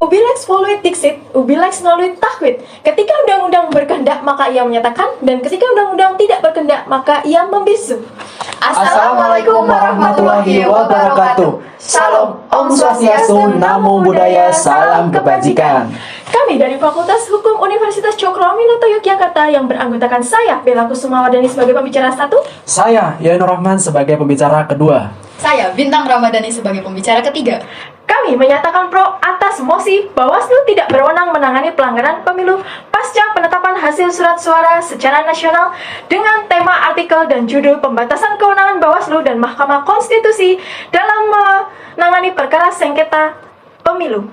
Ubilex voluit dixit, ubilex noluit tahwit. Ketika undang-undang berkehendak, maka ia menyatakan, dan ketika undang-undang tidak berkehendak, maka ia membisu. Assalamualaikum warahmatullahi wabarakatuh. Salam Om Swastiastu, Namo Buddhaya, salam kebajikan. Kami dari Fakultas Hukum Universitas Cokroaminoto Yogyakarta yang beranggotakan saya, Bella Kusumawardhani sebagai pembicara 1, Saya, Yainur Rahman sebagai pembicara kedua. Saya, Bintang Ramadhani sebagai pembicara ketiga. kami menyatakan pro atas mosi Bawaslu tidak berwenang menangani pelanggaran pemilu pasca penetapan hasil surat suara secara nasional dengan tema artikel dan judul pembatasan kewenangan Bawaslu dan Mahkamah Konstitusi dalam menangani perkara sengketa pemilu.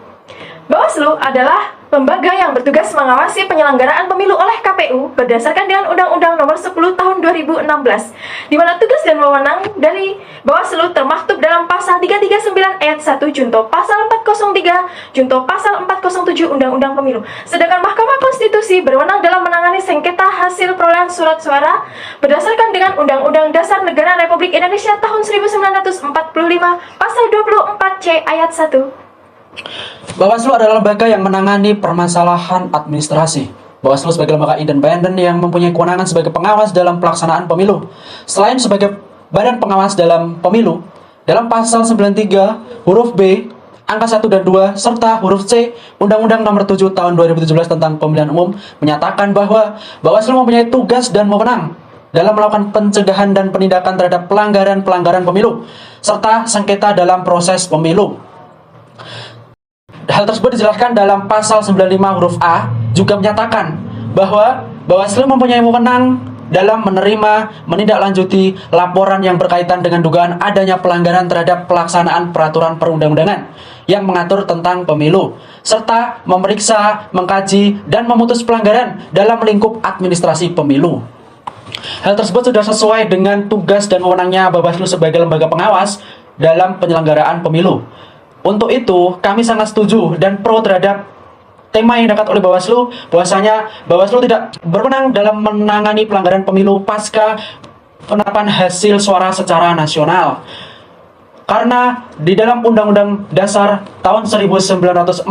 Bawaslu adalah lembaga yang bertugas mengawasi penyelenggaraan pemilu oleh KPU berdasarkan dengan Undang-Undang Nomor 10 Tahun 2016, di mana tugas dan wewenang dari Bawaslu termaktub dalam Pasal 339 Ayat 1 Junto Pasal 403 Junto Pasal 407 Undang-Undang Pemilu. Sedangkan Mahkamah Konstitusi berwenang dalam menangani sengketa hasil perolehan surat suara berdasarkan dengan Undang-Undang Dasar Negara Republik Indonesia Tahun 1945 Pasal 24C Ayat 1. Bawaslu adalah lembaga yang menangani permasalahan administrasi. Bawaslu sebagai lembaga independen yang mempunyai kewenangan sebagai pengawas dalam pelaksanaan pemilu. Selain sebagai badan pengawas dalam pemilu, dalam pasal 93 huruf B, angka 1 dan 2, serta huruf C, Undang-Undang Nomor 7 Tahun 2017 tentang Pemilihan Umum menyatakan bahwa Bawaslu mempunyai tugas dan wewenang dalam melakukan pencegahan dan penindakan terhadap pelanggaran-pelanggaran pemilu, serta sengketa dalam proses pemilu. Hal tersebut dijelaskan dalam pasal 95 huruf A, juga menyatakan bahwa Bawaslu mempunyai wewenang dalam menerima, menindaklanjuti laporan yang berkaitan dengan dugaan adanya pelanggaran terhadap pelaksanaan peraturan perundang-undangan yang mengatur tentang pemilu, serta memeriksa, mengkaji, dan memutus pelanggaran dalam lingkup administrasi pemilu. Hal tersebut sudah sesuai dengan tugas dan wewenangnya Bawaslu sebagai lembaga pengawas dalam penyelenggaraan pemilu. Untuk itu, kami sangat setuju dan pro terhadap tema yang diangkat oleh Bawaslu, bahwasanya Bawaslu tidak berwenang dalam menangani pelanggaran pemilu pasca penetapan hasil suara secara nasional. Karena di dalam Undang-Undang Dasar tahun 1945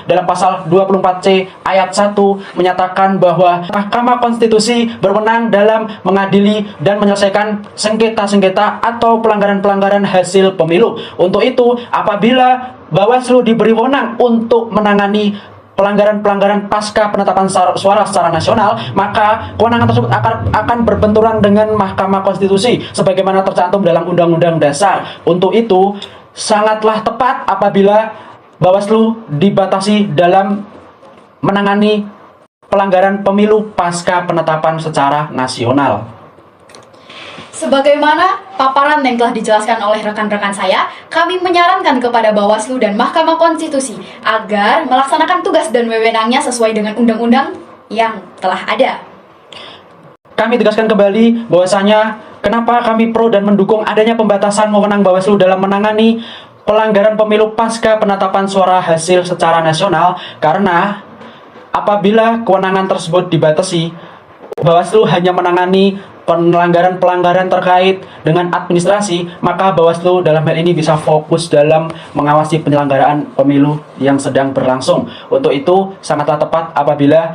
dalam pasal 24C ayat 1 menyatakan bahwa Mahkamah Konstitusi berwenang dalam mengadili dan menyelesaikan sengketa-sengketa atau pelanggaran-pelanggaran hasil pemilu. Untuk itu, apabila Bawaslu diberi wewenang untuk menangani pelanggaran-pelanggaran pasca penetapan suara secara nasional, maka kewenangan tersebut akan berbenturan dengan Mahkamah Konstitusi sebagaimana tercantum dalam Undang-Undang Dasar. Untuk itu, sangatlah tepat apabila Bawaslu dibatasi dalam menangani pelanggaran pemilu pasca penetapan secara nasional. Sebagaimana paparan yang telah dijelaskan oleh rekan-rekan saya, kami menyarankan kepada Bawaslu dan Mahkamah Konstitusi agar melaksanakan tugas dan wewenangnya sesuai dengan undang-undang yang telah ada. Kami tegaskan kembali bahwasanya kenapa kami pro dan mendukung adanya pembatasan wewenang Bawaslu dalam menangani pelanggaran pemilu pasca penetapan suara hasil secara nasional, karena apabila kewenangan tersebut dibatasi, Bawaslu hanya menangani pelanggaran-pelanggaran terkait dengan administrasi, maka Bawaslu dalam hal ini bisa fokus dalam mengawasi penyelenggaraan pemilu yang sedang berlangsung. Untuk itu, sangatlah tepat apabila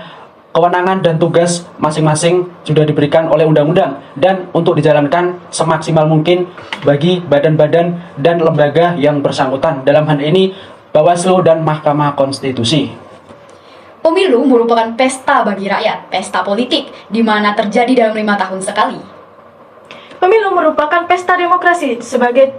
kewenangan dan tugas masing-masing sudah diberikan oleh undang-undang dan untuk dijalankan semaksimal mungkin bagi badan-badan dan lembaga yang bersangkutan. Dalam hal ini, Bawaslu dan Mahkamah Konstitusi. Pemilu merupakan pesta bagi rakyat, pesta politik, di mana terjadi dalam 5 tahun sekali. Pemilu merupakan pesta demokrasi sebagai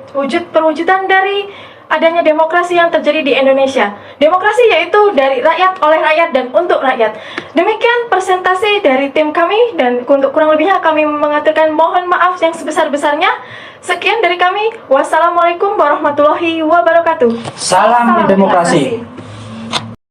perwujudan dari adanya demokrasi yang terjadi di Indonesia. Demokrasi yaitu dari rakyat, oleh rakyat, dan untuk rakyat. Demikian presentasi dari tim kami, dan untuk kurang lebihnya kami mengaturkan mohon maaf yang sebesar-besarnya. Sekian dari kami. Wassalamualaikum warahmatullahi wabarakatuh. Salam demokrasi.